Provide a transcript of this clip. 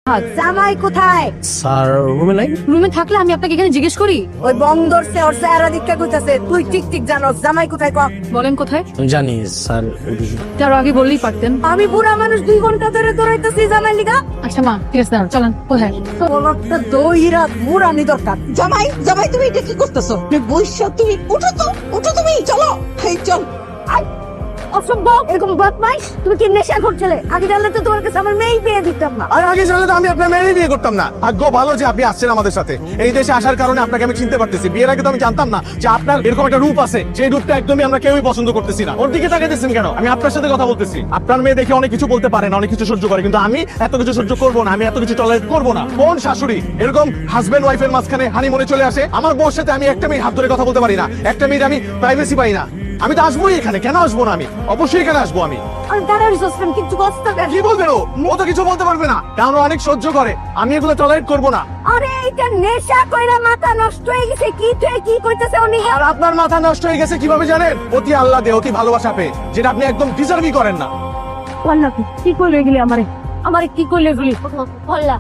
জামাই কোথায়? স্যার রুমে নাই। রুমে থাকলে আমি আপনাকে এখানে জিজ্ঞেস করি? ওই বন্দরছে ওর চেহারা দীক্ষা কইতাছে, তুই ঠিক ঠিক জানোস জামাই কোথায়? ক বলেন কোথায়? আমি জানি স্যার। তার আগে বললেই পারতেন। আমি বুড়া মানুষ 2 ঘন্টা ধরে দৌড়াইতেছি জামাই লিগা। আচ্ছা মা, ঠিক আছে দাঁড়ান, চলেন। কোথায়? তোর একটা দইরা মুরানি দরকার। জামাই জামাই তুমি এটা কি করতেছো? তুমি বইসা তুমি উঠো তো, উঠো তুমি, চলো এই চল। অসম্ভব, এরকম বদমাইশ। তুমি কি নেশা করছিলে? আগে জানলে তো তোমার কাছে আমার মেয়ে বিয়ে দিতাম না। আর আগে জানলে তো আমি আপনার মেয়েরই বিয়ে করতাম না। ভাগ্য ভালো যে আপনি আসছেন আমাদের সাথে। এই দেশে আসার কারণে আপনাকে আমি চিনতে পারতেছি। বিয়ের আগে তো আমি জানতাম না যে আপনার এরকম একটা রূপ আছে। সেই রূপটা একদমই আমরা কেউই পছন্দ করতেছি না। ওর দিকে তাকাইতেছেন কেন? আমি আপনার সাথে কথা বলতেছি। আপনার মেয়ে দেখে অনেক কিছু বলতে পারে না, অনেক কিছু সহ্য করে, কিন্তু আমি এত কিছু সহ্য করবো না। আমি এত কিছু টলারেট করবো না। কোন শাশুড়ি এরকম হাজবেন্ড ওয়াইফের মাঝখানে হানিমুনে চলে আসে? আমার বউর সাথে আমি একটা মিনিট হাত ধরে কথা বলতে পারি না, একটা মিনিট আমি প্রাইভেসি পাই না। আমি তো আসবোই এখানে। কেন আসবো না? আমি অবশ্যই এখানে আসবো। আমি আর দাঁড়ার সিস্টেম কিছু কষ্ট দেন। কি বলবেন? ও তো কিছু বলতে পারবে না, কারণ ও অনেক সহ্য করে। আমি এগুলো টলারেট করবো না। আরে এইটা নেশা কইরা মাথা নষ্ট হয়ে গেছে। কি তুই কি কইতাছে উনি? আর আপনার মাথা নষ্ট হয়ে গেছে কিভাবে জানেন? অতি আল্লাহ দে, অতি ভালোবাসা পেয়ে, যেটা আপনি একদম ডিজার্ভই করেন না। আল্লাহ কি কইলে গেলি আমারে কি কইলে গেলি? আল্লাহ